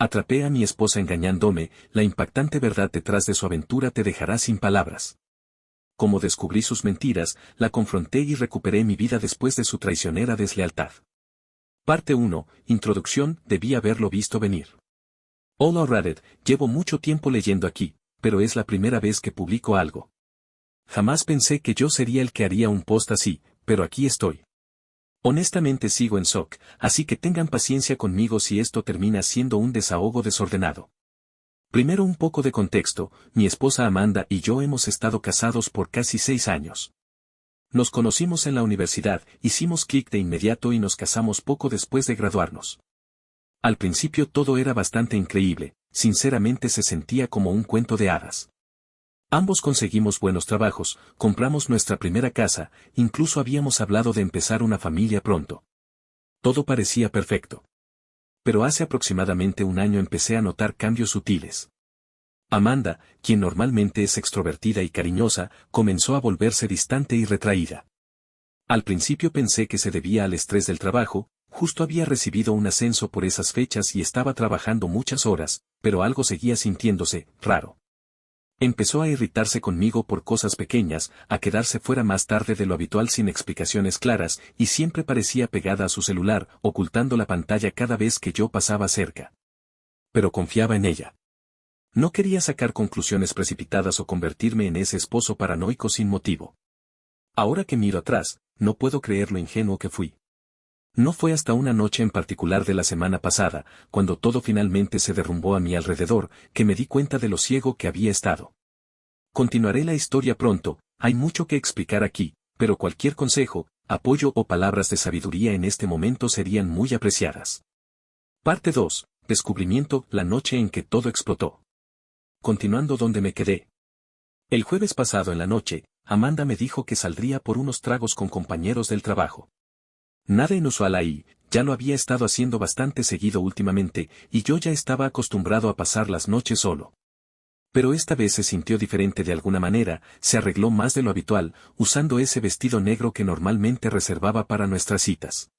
Atrapé a mi esposa engañándome, la impactante verdad detrás de su aventura te dejará sin palabras. Como descubrí sus mentiras, la confronté y recuperé mi vida después de su traicionera deslealtad. Parte 1. Introducción. Debí haberlo visto venir. Hola Reddit, llevo mucho tiempo leyendo aquí, pero es la primera vez que publico algo. Jamás pensé que yo sería el que haría un post así, pero aquí estoy. Honestamente sigo en shock, así que tengan paciencia conmigo si esto termina siendo un desahogo desordenado. Primero un poco de contexto, mi esposa Amanda y yo hemos estado casados por casi 6 años. Nos conocimos en la universidad, hicimos clic de inmediato y nos casamos poco después de graduarnos. Al principio todo era bastante increíble, sinceramente se sentía como un cuento de hadas. Ambos conseguimos buenos trabajos, compramos nuestra primera casa, incluso habíamos hablado de empezar una familia pronto. Todo parecía perfecto. Pero hace aproximadamente un año empecé a notar cambios sutiles. Amanda, quien normalmente es extrovertida y cariñosa, comenzó a volverse distante y retraída. Al principio pensé que se debía al estrés del trabajo, justo había recibido un ascenso por esas fechas y estaba trabajando muchas horas, pero algo seguía sintiéndose raro. Empezó a irritarse conmigo por cosas pequeñas, a quedarse fuera más tarde de lo habitual sin explicaciones claras, y siempre parecía pegada a su celular, ocultando la pantalla cada vez que yo pasaba cerca. Pero confiaba en ella. No quería sacar conclusiones precipitadas o convertirme en ese esposo paranoico sin motivo. Ahora que miro atrás, no puedo creer lo ingenuo que fui. No fue hasta una noche en particular de la semana pasada, cuando todo finalmente se derrumbó a mi alrededor, que me di cuenta de lo ciego que había estado. Continuaré la historia pronto, hay mucho que explicar aquí, pero cualquier consejo, apoyo o palabras de sabiduría en este momento serían muy apreciadas. Parte 2. Descubrimiento, la noche en que todo explotó. Continuando donde me quedé. El jueves pasado en la noche, Amanda me dijo que saldría por unos tragos con compañeros del trabajo. Nada inusual ahí, ya lo había estado haciendo bastante seguido últimamente, y yo ya estaba acostumbrado a pasar las noches solo. Pero esta vez se sintió diferente de alguna manera, se arregló más de lo habitual, usando ese vestido negro que normalmente reservaba para nuestras citas.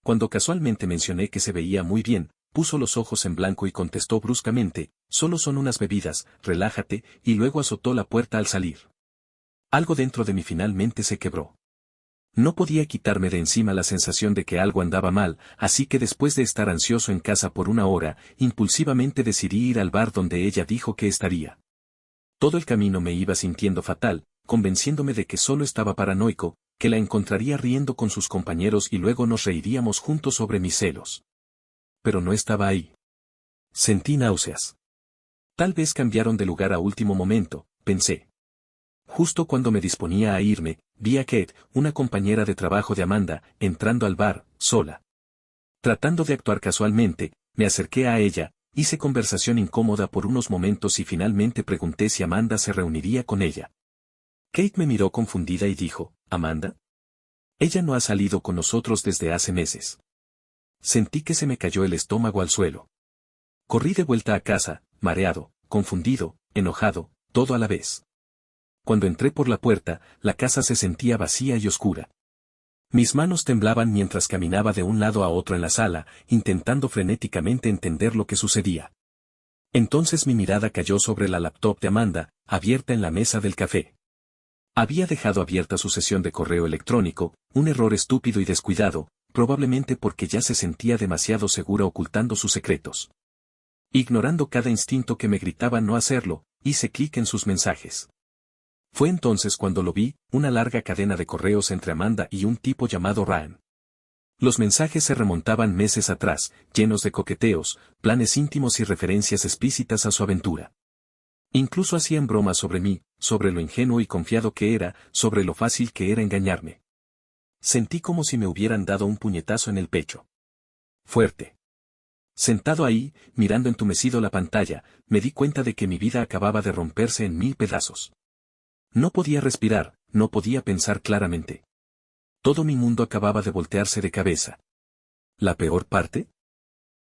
Cuando casualmente mencioné que se veía muy bien, puso los ojos en blanco y contestó bruscamente, solo son unas bebidas, relájate, y luego azotó la puerta al salir. Algo dentro de mí finalmente se quebró. No podía quitarme de encima la sensación de que algo andaba mal, así que después de estar ansioso en casa por una hora, impulsivamente decidí ir al bar donde ella dijo que estaría. Todo el camino me iba sintiendo fatal, convenciéndome de que solo estaba paranoico, que la encontraría riendo con sus compañeros y luego nos reiríamos juntos sobre mis celos. Pero no estaba ahí. Sentí náuseas. Tal vez cambiaron de lugar a último momento, pensé. Justo cuando me disponía a irme, vi a Kate, una compañera de trabajo de Amanda, entrando al bar, sola. Tratando de actuar casualmente, me acerqué a ella, hice conversación incómoda por unos momentos y finalmente pregunté si Amanda se reuniría con ella. Kate me miró confundida y dijo, ¿Amanda? Ella no ha salido con nosotros desde hace meses. Sentí que se me cayó el estómago al suelo. Corrí de vuelta a casa, mareado, confundido, enojado, todo a la vez. Cuando entré por la puerta, la casa se sentía vacía y oscura. Mis manos temblaban mientras caminaba de un lado a otro en la sala, intentando frenéticamente entender lo que sucedía. Entonces mi mirada cayó sobre la laptop de Amanda, abierta en la mesa del café. Había dejado abierta su sesión de correo electrónico, un error estúpido y descuidado, probablemente porque ya se sentía demasiado segura ocultando sus secretos. Ignorando cada instinto que me gritaba no hacerlo, hice clic en sus mensajes. Fue entonces cuando lo vi, una larga cadena de correos entre Amanda y un tipo llamado Ryan. Los mensajes se remontaban meses atrás, llenos de coqueteos, planes íntimos y referencias explícitas a su aventura. Incluso hacían bromas sobre mí, sobre lo ingenuo y confiado que era, sobre lo fácil que era engañarme. Sentí como si me hubieran dado un puñetazo en el pecho. Fuerte. Sentado ahí, mirando entumecido la pantalla, me di cuenta de que mi vida acababa de romperse en 1000 pedazos. No podía respirar, no podía pensar claramente. Todo mi mundo acababa de voltearse de cabeza. ¿La peor parte?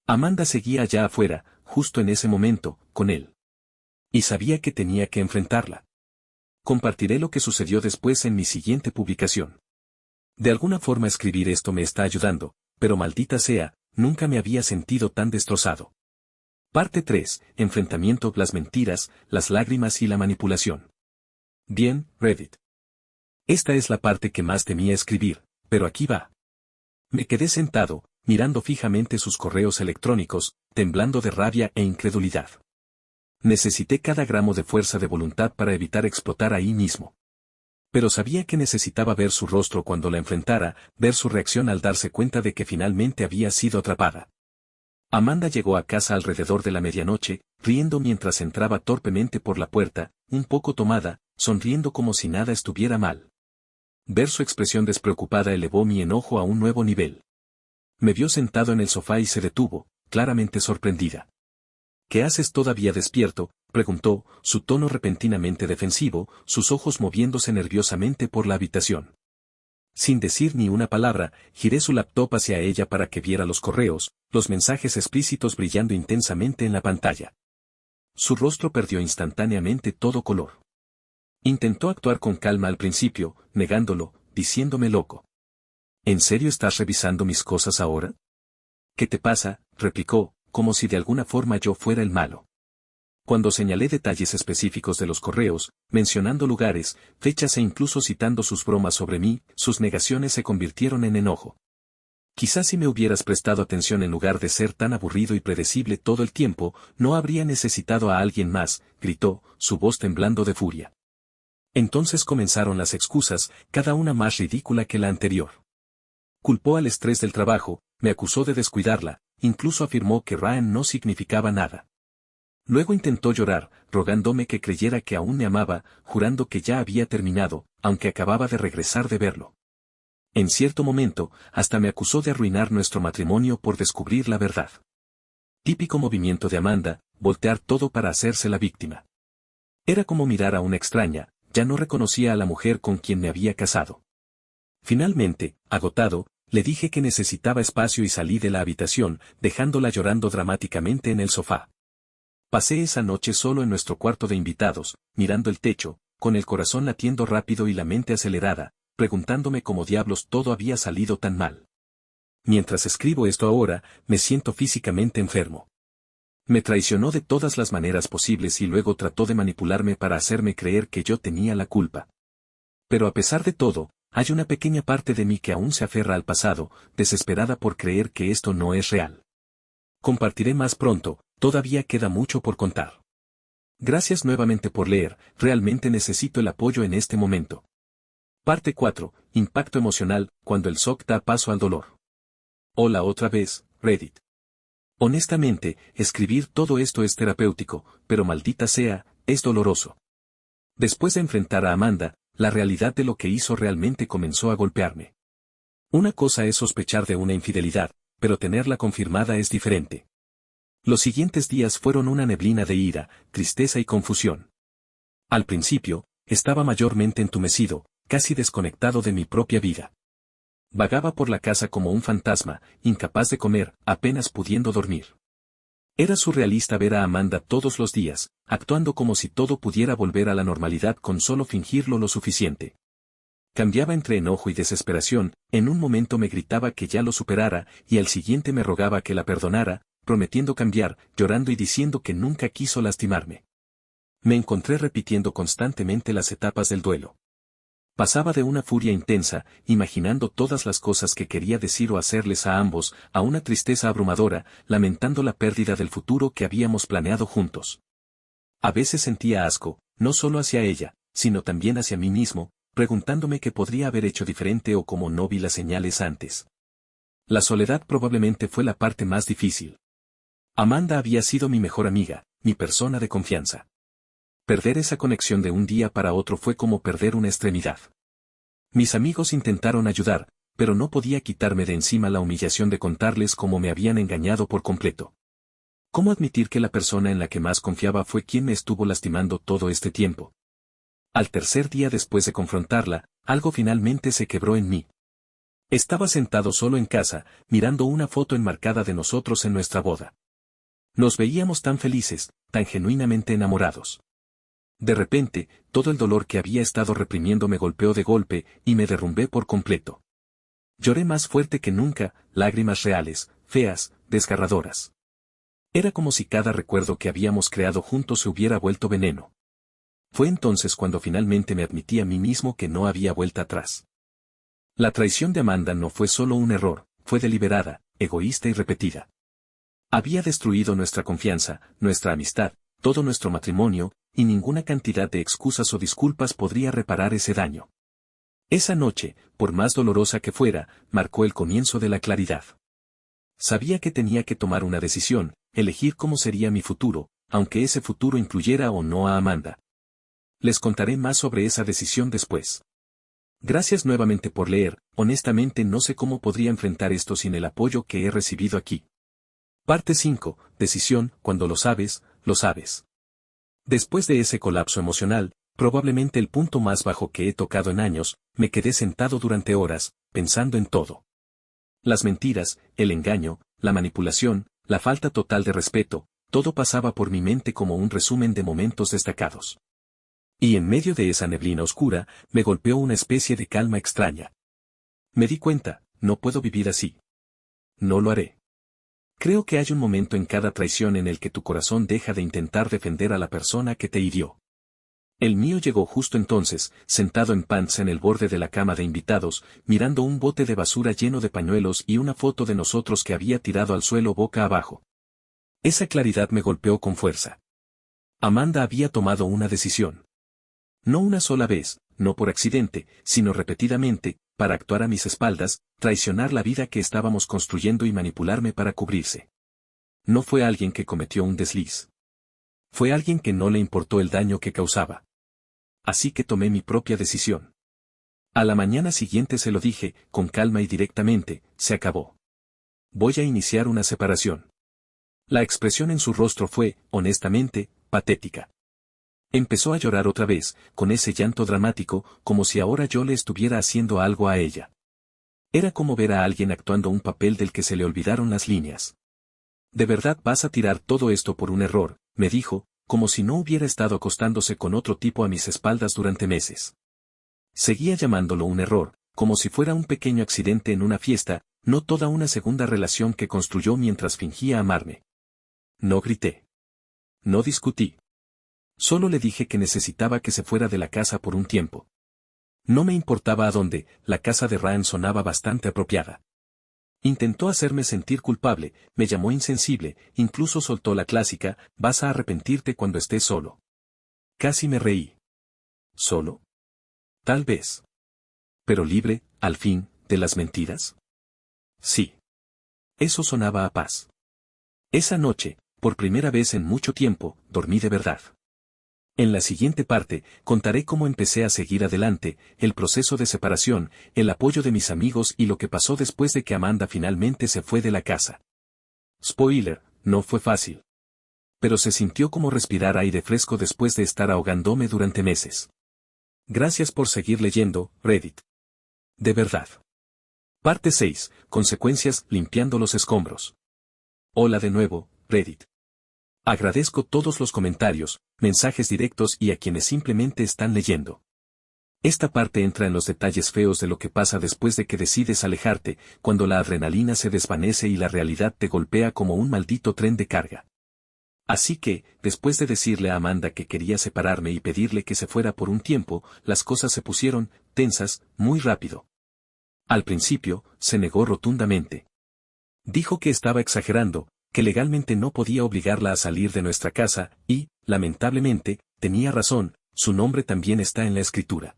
Amanda seguía allá afuera, justo en ese momento, con él. Y sabía que tenía que enfrentarla. Compartiré lo que sucedió después en mi siguiente publicación. De alguna forma escribir esto me está ayudando, pero maldita sea, nunca me había sentido tan destrozado. Parte 3. Enfrentamiento, las mentiras, las lágrimas y la manipulación. Bien, Reddit. Esta es la parte que más temía escribir, pero aquí va. Me quedé sentado, mirando fijamente sus correos electrónicos, temblando de rabia e incredulidad. Necesité cada gramo de fuerza de voluntad para evitar explotar ahí mismo. Pero sabía que necesitaba ver su rostro cuando la enfrentara, ver su reacción al darse cuenta de que finalmente había sido atrapada. Amanda llegó a casa alrededor de la medianoche, riendo mientras entraba torpemente por la puerta, un poco tomada, sonriendo como si nada estuviera mal. Ver su expresión despreocupada elevó mi enojo a un nuevo nivel. Me vio sentado en el sofá y se detuvo, claramente sorprendida. ¿Qué haces todavía despierto?, preguntó, su tono repentinamente defensivo, sus ojos moviéndose nerviosamente por la habitación. Sin decir ni una palabra, giré su laptop hacia ella para que viera los correos, los mensajes explícitos brillando intensamente en la pantalla. Su rostro perdió instantáneamente todo color. Intentó actuar con calma al principio, negándolo, diciéndome loco. ¿En serio estás revisando mis cosas ahora? ¿Qué te pasa?, replicó, como si de alguna forma yo fuera el malo. Cuando señalé detalles específicos de los correos, mencionando lugares, fechas e incluso citando sus bromas sobre mí, sus negaciones se convirtieron en enojo. Quizás si me hubieras prestado atención en lugar de ser tan aburrido y predecible todo el tiempo, no habría necesitado a alguien más, gritó, su voz temblando de furia. Entonces comenzaron las excusas, cada una más ridícula que la anterior. Culpó al estrés del trabajo, me acusó de descuidarla, incluso afirmó que Ryan no significaba nada. Luego intentó llorar, rogándome que creyera que aún me amaba, jurando que ya había terminado, aunque acababa de regresar de verlo. En cierto momento, hasta me acusó de arruinar nuestro matrimonio por descubrir la verdad. Típico movimiento de Amanda, voltear todo para hacerse la víctima. Era como mirar a una extraña, ya no reconocía a la mujer con quien me había casado. Finalmente, agotado, le dije que necesitaba espacio y salí de la habitación, dejándola llorando dramáticamente en el sofá. Pasé esa noche solo en nuestro cuarto de invitados, mirando el techo, con el corazón latiendo rápido y la mente acelerada, preguntándome cómo diablos todo había salido tan mal. Mientras escribo esto ahora, me siento físicamente enfermo. Me traicionó de todas las maneras posibles y luego trató de manipularme para hacerme creer que yo tenía la culpa. Pero a pesar de todo, hay una pequeña parte de mí que aún se aferra al pasado, desesperada por creer que esto no es real. Compartiré más pronto, todavía queda mucho por contar. Gracias nuevamente por leer, realmente necesito el apoyo en este momento. Parte 4. Impacto emocional, cuando el shock da paso al dolor. Hola otra vez, Reddit. Honestamente, escribir todo esto es terapéutico, pero maldita sea, es doloroso. Después de enfrentar a Amanda, la realidad de lo que hizo realmente comenzó a golpearme. Una cosa es sospechar de una infidelidad, pero tenerla confirmada es diferente. Los siguientes días fueron una neblina de ira, tristeza y confusión. Al principio, estaba mayormente entumecido, casi desconectado de mi propia vida. Vagaba por la casa como un fantasma, incapaz de comer, apenas pudiendo dormir. Era surrealista ver a Amanda todos los días, actuando como si todo pudiera volver a la normalidad con solo fingirlo lo suficiente. Cambiaba entre enojo y desesperación, en un momento me gritaba que ya lo superara, y al siguiente me rogaba que la perdonara, prometiendo cambiar, llorando y diciendo que nunca quiso lastimarme. Me encontré repitiendo constantemente las etapas del duelo. Pasaba de una furia intensa, imaginando todas las cosas que quería decir o hacerles a ambos, a una tristeza abrumadora, lamentando la pérdida del futuro que habíamos planeado juntos. A veces sentía asco, no solo hacia ella, sino también hacia mí mismo, preguntándome qué podría haber hecho diferente o cómo no vi las señales antes. La soledad probablemente fue la parte más difícil. Amanda había sido mi mejor amiga, mi persona de confianza. Perder esa conexión de un día para otro fue como perder una extremidad. Mis amigos intentaron ayudar, pero no podía quitarme de encima la humillación de contarles cómo me habían engañado por completo. ¿Cómo admitir que la persona en la que más confiaba fue quien me estuvo lastimando todo este tiempo? Al tercer día después de confrontarla, algo finalmente se quebró en mí. Estaba sentado solo en casa, mirando una foto enmarcada de nosotros en nuestra boda. Nos veíamos tan felices, tan genuinamente enamorados. De repente, todo el dolor que había estado reprimiendo me golpeó de golpe, y me derrumbé por completo. Lloré más fuerte que nunca, lágrimas reales, feas, desgarradoras. Era como si cada recuerdo que habíamos creado juntos se hubiera vuelto veneno. Fue entonces cuando finalmente me admití a mí mismo que no había vuelta atrás. La traición de Amanda no fue solo un error, fue deliberada, egoísta y repetida. Había destruido nuestra confianza, nuestra amistad, todo nuestro matrimonio, y ninguna cantidad de excusas o disculpas podría reparar ese daño. Esa noche, por más dolorosa que fuera, marcó el comienzo de la claridad. Sabía que tenía que tomar una decisión, elegir cómo sería mi futuro, aunque ese futuro incluyera o no a Amanda. Les contaré más sobre esa decisión después. Gracias nuevamente por leer, honestamente no sé cómo podría enfrentar esto sin el apoyo que he recibido aquí. Parte 5. Decisión, cuando lo sabes, lo sabes. Después de ese colapso emocional, probablemente el punto más bajo que he tocado en años, me quedé sentado durante horas, pensando en todo. Las mentiras, el engaño, la manipulación, la falta total de respeto, todo pasaba por mi mente como un resumen de momentos destacados. Y en medio de esa neblina oscura, me golpeó una especie de calma extraña. Me di cuenta, no puedo vivir así. No lo haré. Creo que hay un momento en cada traición en el que tu corazón deja de intentar defender a la persona que te hirió. El mío llegó justo entonces, sentado en pants en el borde de la cama de invitados, mirando un bote de basura lleno de pañuelos y una foto de nosotros que había tirado al suelo boca abajo. Esa claridad me golpeó con fuerza. Amanda había tomado una decisión. No una sola vez, no por accidente, sino repetidamente, para actuar a mis espaldas, traicionar la vida que estábamos construyendo y manipularme para cubrirse. No fue alguien que cometió un desliz. Fue alguien que no le importó el daño que causaba. Así que tomé mi propia decisión. A la mañana siguiente se lo dije, con calma y directamente, se acabó. Voy a iniciar una separación. La expresión en su rostro fue, honestamente, patética. Empezó a llorar otra vez, con ese llanto dramático, como si ahora yo le estuviera haciendo algo a ella. Era como ver a alguien actuando un papel del que se le olvidaron las líneas. ¿De verdad vas a tirar todo esto por un error?, me dijo, como si no hubiera estado acostándose con otro tipo a mis espaldas durante meses. Seguía llamándolo un error, como si fuera un pequeño accidente en una fiesta, no toda una segunda relación que construyó mientras fingía amarme. No grité. No discutí. Solo le dije que necesitaba que se fuera de la casa por un tiempo. No me importaba a dónde, la casa de Ryan sonaba bastante apropiada. Intentó hacerme sentir culpable, me llamó insensible, incluso soltó la clásica, vas a arrepentirte cuando estés solo. Casi me reí. ¿Solo? Tal vez. Pero libre, al fin, de las mentiras. Sí. Eso sonaba a paz. Esa noche, por primera vez en mucho tiempo, dormí de verdad. En la siguiente parte, contaré cómo empecé a seguir adelante, el proceso de separación, el apoyo de mis amigos y lo que pasó después de que Amanda finalmente se fue de la casa. Spoiler, no fue fácil. Pero se sintió como respirar aire fresco después de estar ahogándome durante meses. Gracias por seguir leyendo, Reddit. De verdad. Parte 6. Consecuencias, limpiando los escombros. Hola de nuevo, Reddit. Agradezco todos los comentarios, mensajes directos y a quienes simplemente están leyendo. Esta parte entra en los detalles feos de lo que pasa después de que decides alejarte, cuando la adrenalina se desvanece y la realidad te golpea como un maldito tren de carga. Así que, después de decirle a Amanda que quería separarme y pedirle que se fuera por un tiempo, las cosas se pusieron tensas, muy rápido. Al principio, se negó rotundamente. Dijo que estaba exagerando, que legalmente no podía obligarla a salir de nuestra casa, y, lamentablemente, tenía razón, su nombre también está en la escritura.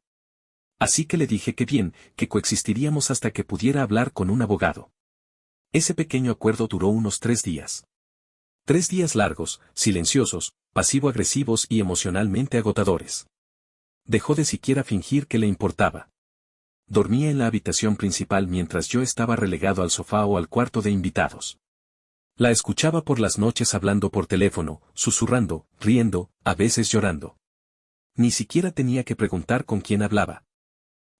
Así que le dije que bien, que coexistiríamos hasta que pudiera hablar con un abogado. Ese pequeño acuerdo duró unos 3 días. 3 días largos, silenciosos, pasivo-agresivos y emocionalmente agotadores. Dejó de siquiera fingir que le importaba. Dormía en la habitación principal mientras yo estaba relegado al sofá o al cuarto de invitados. La escuchaba por las noches hablando por teléfono, susurrando, riendo, a veces llorando. Ni siquiera tenía que preguntar con quién hablaba.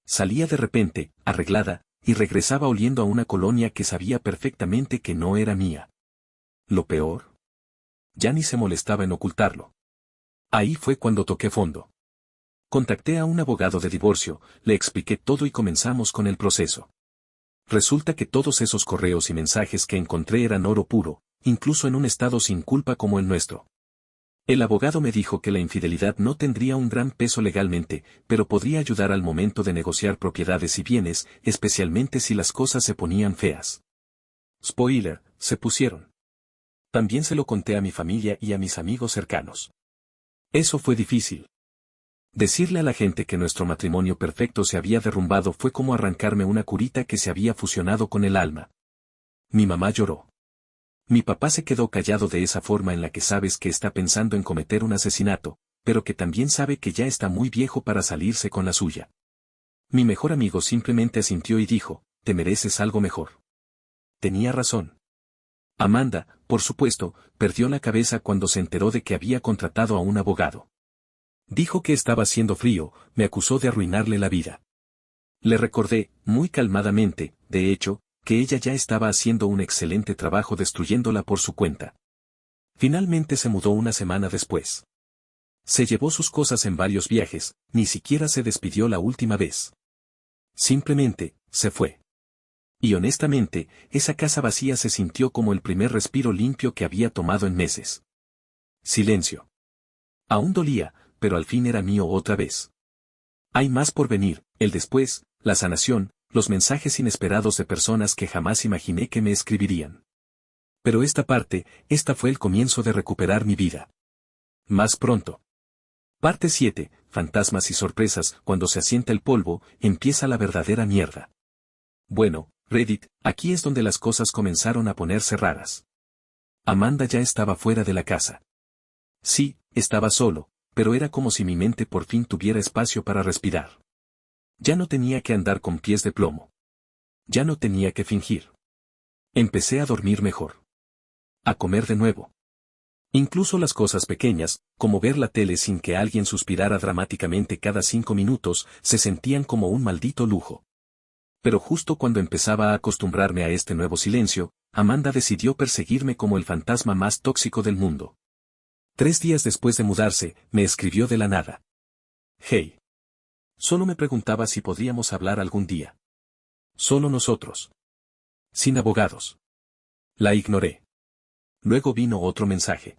Salía de repente, arreglada, y regresaba oliendo a una colonia que sabía perfectamente que no era mía. Lo peor. Ya ni se molestaba en ocultarlo. Ahí fue cuando toqué fondo. Contacté a un abogado de divorcio, le expliqué todo y comenzamos con el proceso. Resulta que todos esos correos y mensajes que encontré eran oro puro, incluso en un estado sin culpa como el nuestro. El abogado me dijo que la infidelidad no tendría un gran peso legalmente, pero podría ayudar al momento de negociar propiedades y bienes, especialmente si las cosas se ponían feas. Spoiler, se pusieron. También se lo conté a mi familia y a mis amigos cercanos. Eso fue difícil. Decirle a la gente que nuestro matrimonio perfecto se había derrumbado fue como arrancarme una curita que se había fusionado con el alma. Mi mamá lloró. Mi papá se quedó callado de esa forma en la que sabes que está pensando en cometer un asesinato, pero que también sabe que ya está muy viejo para salirse con la suya. Mi mejor amigo simplemente asintió y dijo, te mereces algo mejor. Tenía razón. Amanda, por supuesto, perdió la cabeza cuando se enteró de que había contratado a un abogado. Dijo que estaba haciendo frío, me acusó de arruinarle la vida. Le recordé, muy calmadamente, de hecho, que ella ya estaba haciendo un excelente trabajo destruyéndola por su cuenta. Finalmente se mudó una semana después. Se llevó sus cosas en varios viajes, ni siquiera se despidió la última vez. Simplemente, se fue. Y honestamente, esa casa vacía se sintió como el primer respiro limpio que había tomado en meses. Silencio. Aún dolía, pero al fin era mío otra vez. Hay más por venir, el después, la sanación, los mensajes inesperados de personas que jamás imaginé que me escribirían. Pero esta fue el comienzo de recuperar mi vida. Más pronto. Parte 7, fantasmas y sorpresas. Cuando se asienta el polvo, empieza la verdadera mierda. Bueno, Reddit, aquí es donde las cosas comenzaron a ponerse raras. Amanda ya estaba fuera de la casa. Sí, estaba solo, pero era como si mi mente por fin tuviera espacio para respirar. Ya no tenía que andar con pies de plomo. Ya no tenía que fingir. Empecé a dormir mejor. A comer de nuevo. Incluso las cosas pequeñas, como ver la tele sin que alguien suspirara dramáticamente cada 5 minutos, se sentían como un maldito lujo. Pero justo cuando empezaba a acostumbrarme a este nuevo silencio, Amanda decidió perseguirme como el fantasma más tóxico del mundo. 3 días después de mudarse, me escribió de la nada. Hey. Solo me preguntaba si podríamos hablar algún día. Solo nosotros. Sin abogados. La ignoré. Luego vino otro mensaje.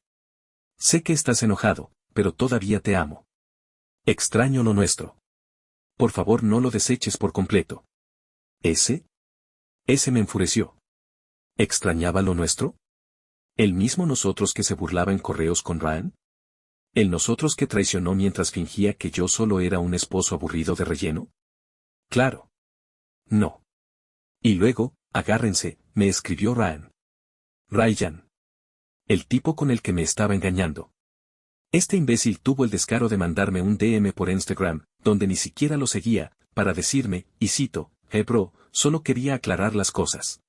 Sé que estás enojado, pero todavía te amo. Extraño lo nuestro. Por favor no lo deseches por completo. ¿Ese? Ese me enfureció. ¿Extrañaba lo nuestro? ¿El mismo nosotros que se burlaba en correos con Ryan? ¿El nosotros que traicionó mientras fingía que yo solo era un esposo aburrido de relleno? Claro. No. Y luego, agárrense, me escribió Ryan. Ryan. El tipo con el que me estaba engañando. Este imbécil tuvo el descaro de mandarme un DM por Instagram, donde ni siquiera lo seguía, para decirme, y cito, bro, solo quería aclarar las cosas.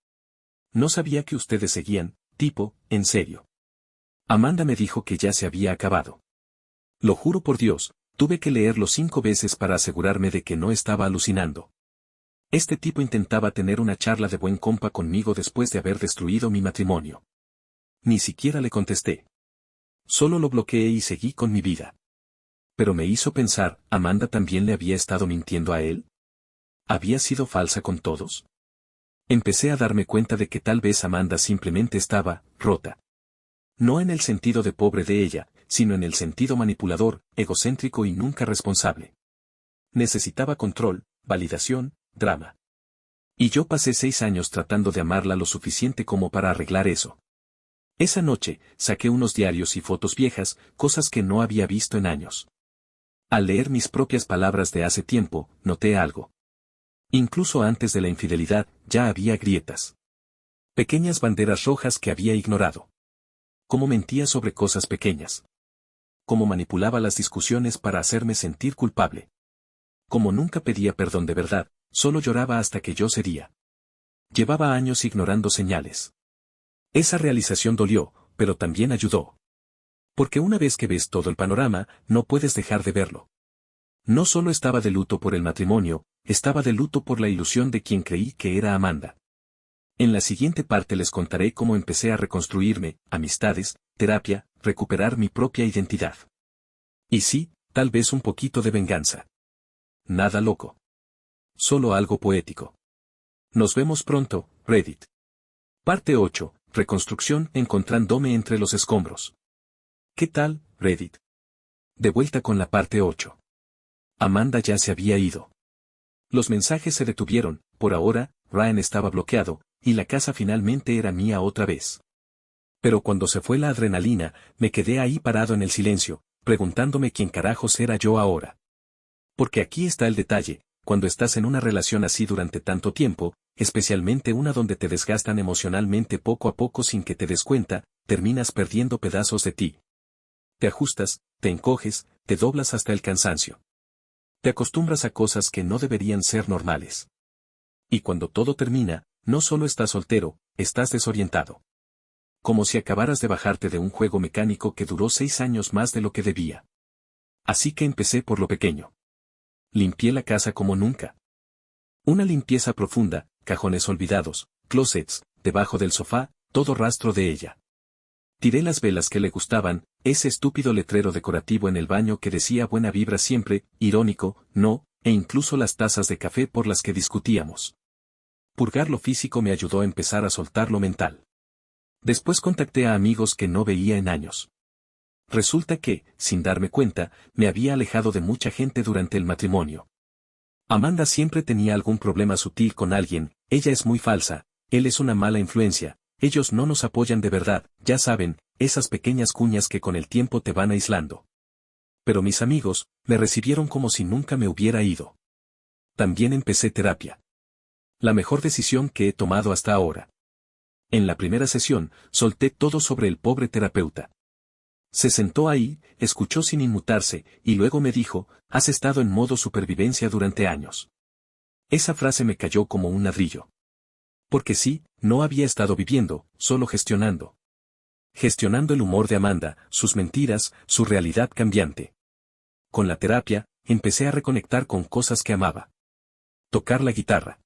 No sabía que ustedes seguían, tipo, en serio. Amanda me dijo que ya se había acabado. Lo juro por Dios, tuve que leerlo 5 veces para asegurarme de que no estaba alucinando. Este tipo intentaba tener una charla de buen compa conmigo después de haber destruido mi matrimonio. Ni siquiera le contesté. Solo lo bloqueé y seguí con mi vida. Pero me hizo pensar, ¿Amanda también le había estado mintiendo a él? ¿Había sido falsa con todos? Empecé a darme cuenta de que tal vez Amanda simplemente estaba rota. No en el sentido de pobre de ella, sino en el sentido manipulador, egocéntrico y nunca responsable. Necesitaba control, validación, drama. Y yo pasé 6 años tratando de amarla lo suficiente como para arreglar eso. Esa noche, saqué unos diarios y fotos viejas, cosas que no había visto en años. Al leer mis propias palabras de hace tiempo, noté algo. Incluso antes de la infidelidad, ya había grietas. Pequeñas banderas rojas que había ignorado. Cómo mentía sobre cosas pequeñas. Cómo manipulaba las discusiones para hacerme sentir culpable. Como nunca pedía perdón de verdad, solo lloraba hasta que yo cedía. Llevaba años ignorando señales. Esa realización dolió, pero también ayudó. Porque una vez que ves todo el panorama, no puedes dejar de verlo. No solo estaba de luto por el matrimonio, estaba de luto por la ilusión de quien creí que era Amanda. En la siguiente parte les contaré cómo empecé a reconstruirme, amistades, terapia, recuperar mi propia identidad. Y sí, tal vez un poquito de venganza. Nada loco. Solo algo poético. Nos vemos pronto, Reddit. Parte 8. reconstrucción encontrándome entre los escombros. ¿Qué tal, Reddit? De vuelta con la parte 8. Amanda ya se había ido. Los mensajes se detuvieron, por ahora, Ryan estaba bloqueado, y la casa finalmente era mía otra vez. Pero cuando se fue la adrenalina, me quedé ahí parado en el silencio, preguntándome quién carajos era yo ahora. Porque aquí está el detalle, cuando estás en una relación así durante tanto tiempo, especialmente una donde te desgastan emocionalmente poco a poco sin que te des cuenta, terminas perdiendo pedazos de ti. Te ajustas, te encoges, te doblas hasta el cansancio. Te acostumbras a cosas que no deberían ser normales. Y cuando todo termina, no solo estás soltero, estás desorientado. Como si acabaras de bajarte de un juego mecánico que duró 6 años más de lo que debía. Así que empecé por lo pequeño. Limpié la casa como nunca. Una limpieza profunda, cajones olvidados, closets, debajo del sofá, todo rastro de ella. Tiré las velas que le gustaban, ese estúpido letrero decorativo en el baño que decía buena vibra siempre, irónico, no, e incluso las tazas de café por las que discutíamos. Purgar lo físico me ayudó a empezar a soltar lo mental. Después contacté a amigos que no veía en años. Resulta que, sin darme cuenta, me había alejado de mucha gente durante el matrimonio. Amanda siempre tenía algún problema sutil con alguien, ella es muy falsa, él es una mala influencia, ellos no nos apoyan de verdad, ya saben, esas pequeñas cuñas que con el tiempo te van aislando. Pero mis amigos, me recibieron como si nunca me hubiera ido. También empecé terapia. La mejor decisión que he tomado hasta ahora. En la primera sesión, solté todo sobre el pobre terapeuta. Se sentó ahí, escuchó sin inmutarse, y luego me dijo, has estado en modo supervivencia durante años. Esa frase me cayó como un ladrillo. Porque sí, no había estado viviendo, solo gestionando. Gestionando el humor de Amanda, sus mentiras, su realidad cambiante. Con la terapia, empecé a reconectar con cosas que amaba. Tocar la guitarra.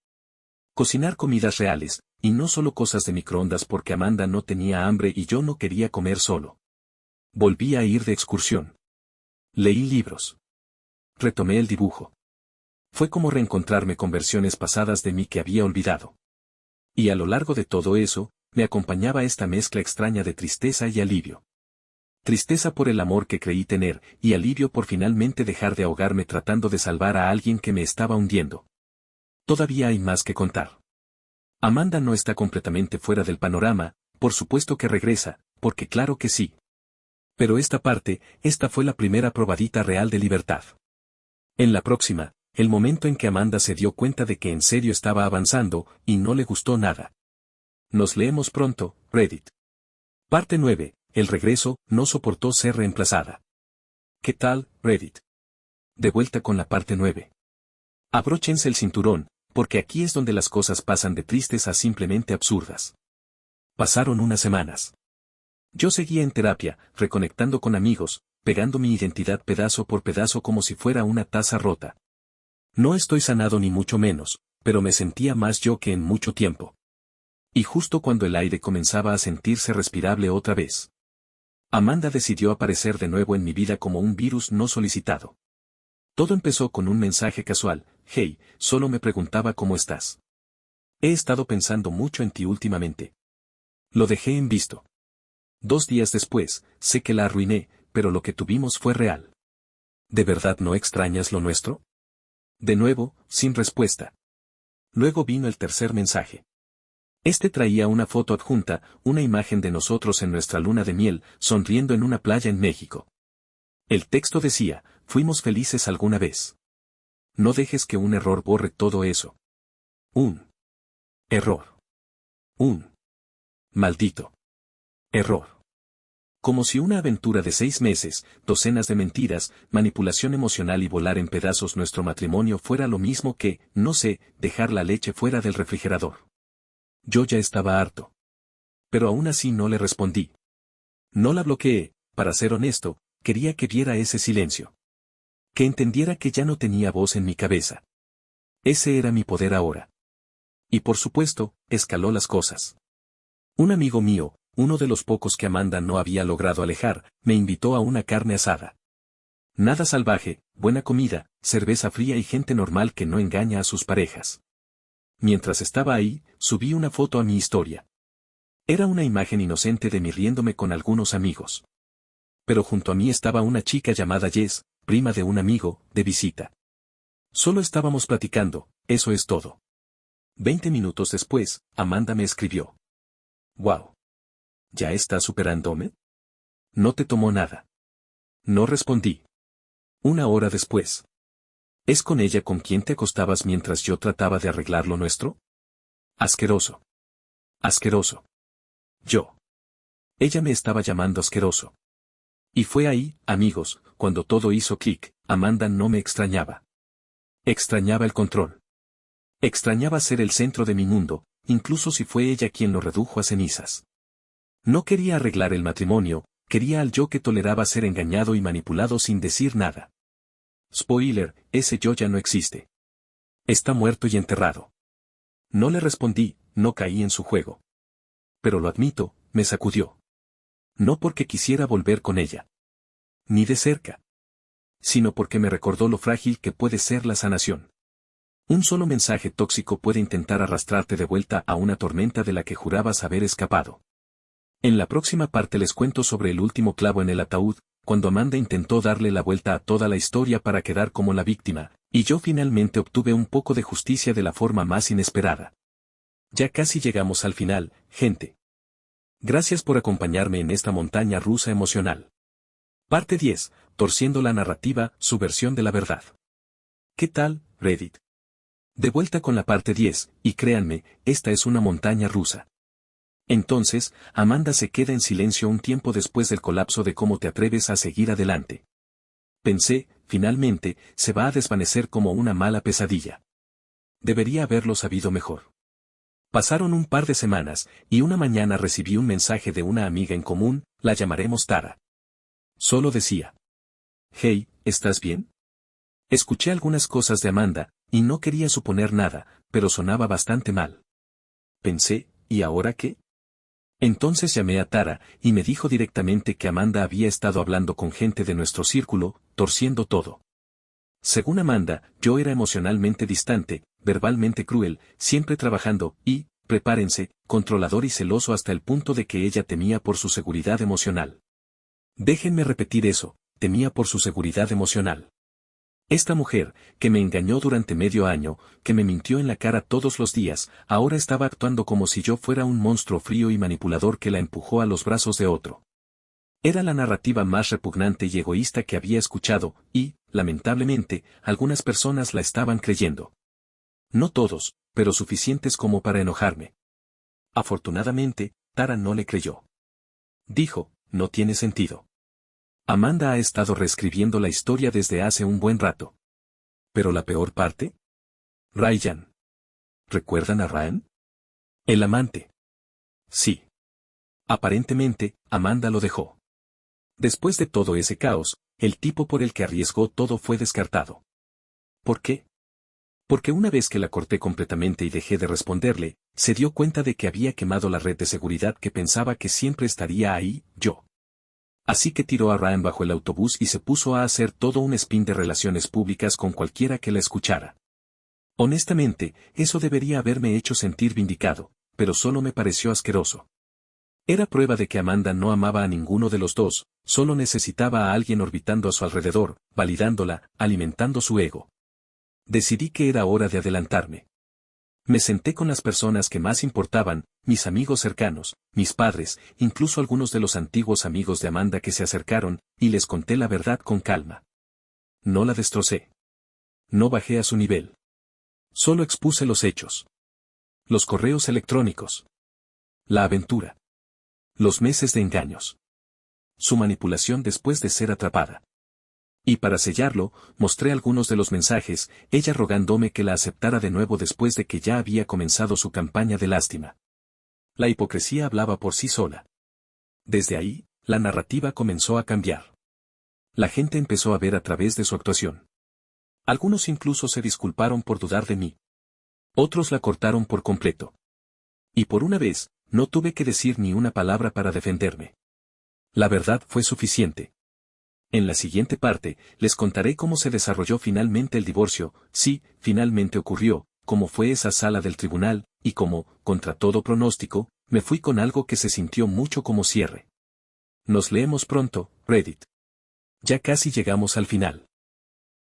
Cocinar comidas reales, y no solo cosas de microondas porque Amanda no tenía hambre y yo no quería comer solo. Volví a ir de excursión. Leí libros. Retomé el dibujo. Fue como reencontrarme con versiones pasadas de mí que había olvidado. Y a lo largo de todo eso, me acompañaba esta mezcla extraña de tristeza y alivio. Tristeza por el amor que creí tener, y alivio por finalmente dejar de ahogarme tratando de salvar a alguien que me estaba hundiendo. Todavía hay más que contar. Amanda no está completamente fuera del panorama, por supuesto que regresa, porque claro que sí. Pero esta fue la primera probadita real de libertad. En la próxima, el momento en que Amanda se dio cuenta de que en serio estaba avanzando, y no le gustó nada. Nos leemos pronto, Reddit. Parte 9, el regreso, no soportó ser reemplazada. ¿Qué tal, Reddit? De vuelta con la parte 9. Abróchense el cinturón, porque aquí es donde las cosas pasan de tristes a simplemente absurdas. Pasaron unas semanas. Yo seguía en terapia, reconectando con amigos, pegando mi identidad pedazo por pedazo como si fuera una taza rota. No estoy sanado ni mucho menos, pero me sentía más yo que en mucho tiempo. Y justo cuando el aire comenzaba a sentirse respirable otra vez, Amanda decidió aparecer de nuevo en mi vida como un virus no solicitado. Todo empezó con un mensaje casual, hey, solo me preguntaba cómo estás. He estado pensando mucho en ti últimamente. Lo dejé en visto. 2 días después, sé que la arruiné, pero lo que tuvimos fue real. ¿De verdad no extrañas lo nuestro? De nuevo, sin respuesta. Luego vino el tercer mensaje. Este traía una foto adjunta, una imagen de nosotros en nuestra luna de miel, sonriendo en una playa en México. El texto decía, fuimos felices alguna vez. No dejes que un error borre todo eso. Un error. Un maldito error. Como si una aventura de 6 meses, docenas de mentiras, manipulación emocional y volar en pedazos nuestro matrimonio fuera lo mismo que, no sé, dejar la leche fuera del refrigerador. Yo ya estaba harto. Pero aún así no le respondí. No la bloqueé, para ser honesto, quería que viera ese silencio. Que entendiera que ya no tenía voz en mi cabeza. Ese era mi poder ahora. Y por supuesto, escaló las cosas. Un amigo mío, uno de los pocos que Amanda no había logrado alejar, me invitó a una carne asada. Nada salvaje, buena comida, cerveza fría y gente normal que no engaña a sus parejas. Mientras estaba ahí, subí una foto a mi historia. Era una imagen inocente de mí riéndome con algunos amigos. Pero junto a mí estaba una chica llamada Jess, prima de un amigo, de visita. Solo estábamos platicando, eso es todo. 20 minutos después, Amanda me escribió. «Wow. ¿Ya estás superándome? No te tomó nada». No respondí. 1 hora después. ¿Es con ella con quien te acostabas mientras yo trataba de arreglar lo nuestro? Asqueroso. Asqueroso. Yo. Ella me estaba llamando asqueroso. Y fue ahí, amigos, cuando todo hizo clic. Amanda no me extrañaba. Extrañaba el control. Extrañaba ser el centro de mi mundo, incluso si fue ella quien lo redujo a cenizas. No quería arreglar el matrimonio, quería al yo que toleraba ser engañado y manipulado sin decir nada. Spoiler, ese yo ya no existe. Está muerto y enterrado. No le respondí, no caí en su juego. Pero lo admito, me sacudió. No porque quisiera volver con ella. Ni de cerca. Sino porque me recordó lo frágil que puede ser la sanación. Un solo mensaje tóxico puede intentar arrastrarte de vuelta a una tormenta de la que jurabas haber escapado. En la próxima parte les cuento sobre el último clavo en el ataúd, cuando Amanda intentó darle la vuelta a toda la historia para quedar como la víctima, y yo finalmente obtuve un poco de justicia de la forma más inesperada. Ya casi llegamos al final, gente. Gracias por acompañarme en esta montaña rusa emocional. Parte 10, torciendo la narrativa, su versión de la verdad. ¿Qué tal, Reddit? De vuelta con la parte 10, y créanme, esta es una montaña rusa. Entonces, Amanda se queda en silencio un tiempo después del colapso de cómo te atreves a seguir adelante. Pensé, finalmente, se va a desvanecer como una mala pesadilla. Debería haberlo sabido mejor. Pasaron un par de semanas, y una mañana recibí un mensaje de una amiga en común, la llamaremos Tara. Solo decía: «Hey, ¿estás bien?». Escuché algunas cosas de Amanda, y no quería suponer nada, pero sonaba bastante mal. Pensé, ¿y ahora qué? Entonces llamé a Tara, y me dijo directamente que Amanda había estado hablando con gente de nuestro círculo, torciendo todo. Según Amanda, yo era emocionalmente distante, verbalmente cruel, siempre trabajando, y, prepárense, controlador y celoso hasta el punto de que ella temía por su seguridad emocional. Déjenme repetir eso, temía por su seguridad emocional. Esta mujer, que me engañó durante medio año, que me mintió en la cara todos los días, ahora estaba actuando como si yo fuera un monstruo frío y manipulador que la empujó a los brazos de otro. Era la narrativa más repugnante y egoísta que había escuchado, y, lamentablemente, algunas personas la estaban creyendo. No todos, pero suficientes como para enojarme. Afortunadamente, Tara no le creyó. Dijo: «No tiene sentido. Amanda ha estado reescribiendo la historia desde hace un buen rato». ¿Pero la peor parte? Ryan. ¿Recuerdan a Ryan? El amante. Sí. Aparentemente, Amanda lo dejó. Después de todo ese caos, el tipo por el que arriesgó todo fue descartado. ¿Por qué? Porque una vez que la corté completamente y dejé de responderle, se dio cuenta de que había quemado la red de seguridad que pensaba que siempre estaría ahí, yo. Así que tiró a Ryan bajo el autobús y se puso a hacer todo un spin de relaciones públicas con cualquiera que la escuchara. Honestamente, eso debería haberme hecho sentir vindicado, pero solo me pareció asqueroso. Era prueba de que Amanda no amaba a ninguno de los dos, solo necesitaba a alguien orbitando a su alrededor, validándola, alimentando su ego. Decidí que era hora de adelantarme. Me senté con las personas que más importaban, mis amigos cercanos, mis padres, incluso algunos de los antiguos amigos de Amanda que se acercaron, y les conté la verdad con calma. No la destrocé. No bajé a su nivel. Solo expuse los hechos. Los correos electrónicos. La aventura. Los meses de engaños. Su manipulación después de ser atrapada. Y para sellarlo, mostré algunos de los mensajes, ella rogándome que la aceptara de nuevo después de que ya había comenzado su campaña de lástima. La hipocresía hablaba por sí sola. Desde ahí, la narrativa comenzó a cambiar. La gente empezó a ver a través de su actuación. Algunos incluso se disculparon por dudar de mí. Otros la cortaron por completo. Y por una vez, no tuve que decir ni una palabra para defenderme. La verdad fue suficiente. En la siguiente parte, les contaré cómo se desarrolló finalmente el divorcio, sí, finalmente ocurrió, cómo fue esa sala del tribunal, y cómo, contra todo pronóstico, Me fui con algo que se sintió mucho como cierre. Nos leemos pronto, Reddit. Ya casi llegamos al final.